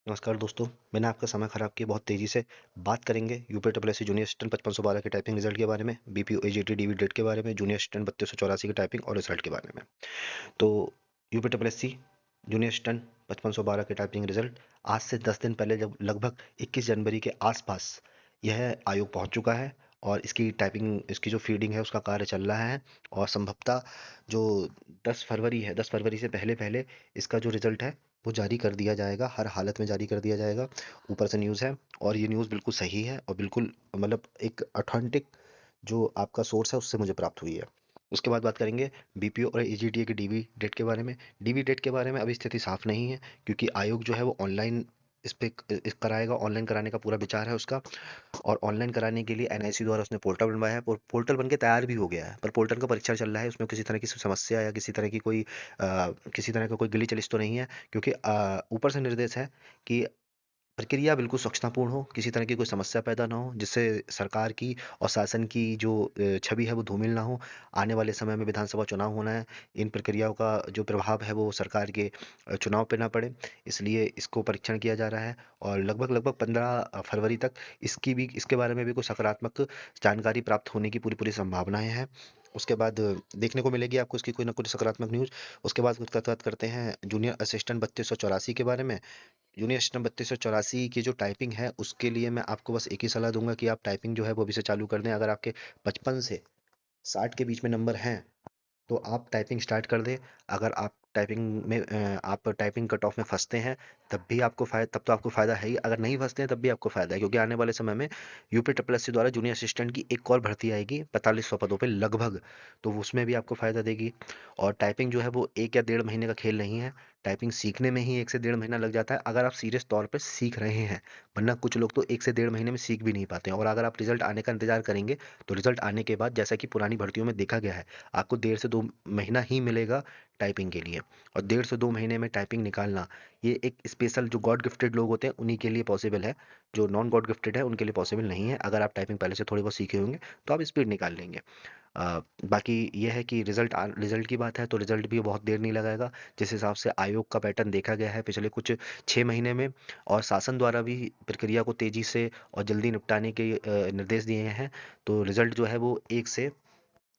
नमस्कार दोस्तों। मैंने आपका समय ख़राब किया। बहुत तेज़ी से बात करेंगे यूपीएससी जूनियर असिस्टेंट 5512 के टाइपिंग रिजल्ट के बारे में, बीपीओ एजीटी डीवी डेट के बारे में, जूनियर असिस्टेंट 3284 के टाइपिंग और रिजल्ट के बारे में। तो यूपीएससी जूनियर असिस्टेंट 5512 के टाइपिंग रिजल्ट आज से 10 दिन पहले, जब लगभग 21 जनवरी के आसपास यह आयोग पहुंच चुका है और इसकी जो फीडिंग है उसका कार्य चल रहा है। और संभवतः जो 10 फरवरी है, 10 फरवरी से पहले पहले इसका जो रिजल्ट है वो जारी कर दिया जाएगा, हर हालत में जारी कर दिया जाएगा। ऊपर से न्यूज़ है और ये न्यूज़ बिल्कुल सही है और बिल्कुल मतलब एक ऑथेंटिक जो आपका सोर्स है उससे मुझे प्राप्त हुई है। उसके बाद बात करेंगे बीपीओ और एजीटीए की डीवी डेट के बारे में। डीवी डेट के बारे में अभी स्थिति साफ नहीं है, क्योंकि आयोग जो है वो ऑनलाइन इस पे कराएगा। ऑनलाइन कराने का पूरा विचार है उसका। और ऑनलाइन कराने के लिए एनआईसी द्वारा उसने पोर्टल बनवाया है। पोर्टल बन के तैयार भी हो गया है, पर पोर्टल का परीक्षण चल रहा है। उसमें किसी तरह की समस्या या किसी तरह का कोई गिली चलिस तो नहीं है, क्योंकि ऊपर से निर्देश है कि प्रक्रिया बिल्कुल स्वच्छतापूर्ण हो, किसी तरह की कोई समस्या पैदा ना हो, जिससे सरकार की और शासन की जो छवि है वो धूमिल ना हो। आने वाले समय में विधानसभा चुनाव होना है, इन प्रक्रियाओं का जो प्रभाव है वो सरकार के चुनाव पे ना पड़े, इसलिए इसको परीक्षण किया जा रहा है। और लगभग लगभग 15 फरवरी तक इसके बारे में भी कोई सकारात्मक जानकारी प्राप्त होने की पूरी पूरी संभावनाएं हैं। उसके बाद देखने को मिलेगी आपको इसकी कोई ना कोई सकारात्मक न्यूज़। उसके बाद बात करते हैं जूनियर असिस्टेंट 3284 के बारे में। जूनियर असिस्टेंट 3284 की जो टाइपिंग है उसके लिए मैं आपको बस एक ही सलाह दूंगा कि आप टाइपिंग जो है वो अभी से चालू कर दें। अगर आपके 55 से 60 के बीच में नंबर हैं तो आप टाइपिंग स्टार्ट कर दें। अगर आप टाइपिंग कट ऑफ में फंसते हैं तब तो आपको फ़ायदा है ही। अगर नहीं फंसते हैं तब भी आपको फ़ायदा है, क्योंकि आने वाले समय में यूपी ट्रिपल एस सी द्वारा जूनियर असिस्टेंट की एक और भर्ती आएगी 4500 पदों पे लगभग, तो उसमें भी आपको फ़ायदा देगी। और टाइपिंग जो है वो 1 या 1.5 महीने का खेल नहीं है। टाइपिंग सीखने में ही 1 से 1.5 महीना लग जाता है, अगर आप सीरियस तौर पर सीख रहे हैं। वरना कुछ लोग तो 1 से 1.5 महीने में सीख भी नहीं पाते हैं। और अगर आप रिजल्ट आने का इंतजार करेंगे तो रिजल्ट आने के बाद, जैसा कि पुरानी भर्तियों में देखा गया है, आपको 1.5 से 2 महीना ही मिलेगा टाइपिंग के लिए। और 1.5 से 2 महीने में टाइपिंग निकालना, ये एक स्पेशल जो गॉड गिफ्टेड लोग होते हैं उन्हीं के लिए पॉसिबल है। जो नॉन गॉड गिफ्टेड है उनके लिए पॉसिबल नहीं है। अगर आप टाइपिंग पहले से थोड़ी बहुत सीखे होंगे तो आप स्पीड निकाल लेंगे। बाकी ये है कि रिजल्ट की बात है तो रिजल्ट भी बहुत देर नहीं लगाएगा, जिस हिसाब से आयोग का पैटर्न देखा गया है पिछले कुछ 6 महीने में। और शासन द्वारा भी प्रक्रिया को तेजी से और जल्दी निपटाने के निर्देश दिए हैं। तो रिजल्ट जो है वो 1 से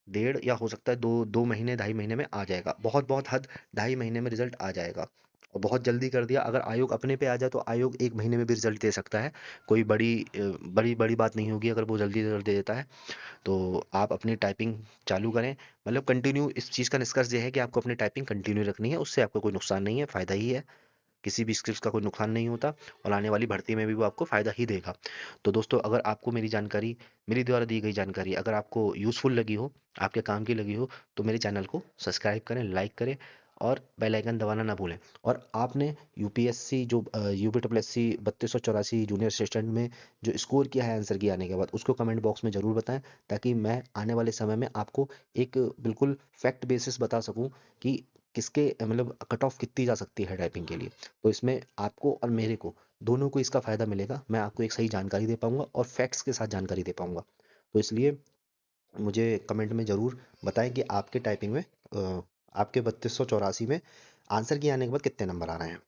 1.5 या हो सकता है 2 2 महीने 2.5 महीने में आ जाएगा। बहुत बहुत हद 2.5 महीने में रिजल्ट आ जाएगा। और बहुत जल्दी कर दिया, अगर आयोग अपने पे आ जाए तो आयोग 1 महीने में भी रिजल्ट दे सकता है। कोई बड़ी बड़ी बात नहीं होगी अगर वो जल्दी रिजल्ट दे देता है। तो आप अपनी टाइपिंग चालू करें। मतलब कंटिन्यू, इस चीज़ का निष्कर्ष ये है कि आपको अपनी टाइपिंग कंटिन्यू रखनी है, उससे आपको कोई नुकसान नहीं है, फ़ायदा ही है। किसी भी स्किल्स का कोई नुकसान नहीं होता और आने वाली भर्ती में भी वो आपको फ़ायदा ही देगा। तो दोस्तों, अगर आपको मेरी द्वारा दी गई जानकारी अगर आपको यूज़फुल लगी हो, आपके काम की लगी हो, तो मेरे चैनल को सब्सक्राइब करें, लाइक करें और बेल आइकन दबाना ना भूलें। और आपने यूपीएससी जो UP triple S C 3284 junior assistant में जो स्कोर किया है आंसर की आने के बाद, उसको कमेंट बॉक्स में ज़रूर बताएं, ताकि मैं आने वाले समय में आपको एक बिल्कुल फैक्ट बेसिस बता सकूं कि किसके मतलब कट ऑफ कितनी जा सकती है टाइपिंग के लिए। तो इसमें आपको और मेरे को दोनों को इसका फ़ायदा मिलेगा। मैं आपको एक सही जानकारी दे पाऊंगा और फैक्ट्स के साथ जानकारी दे पाऊंगा। तो इसलिए मुझे कमेंट में ज़रूर बताएं कि आपके 3284 में आंसर की आने के बाद कितने नंबर आ रहे हैं।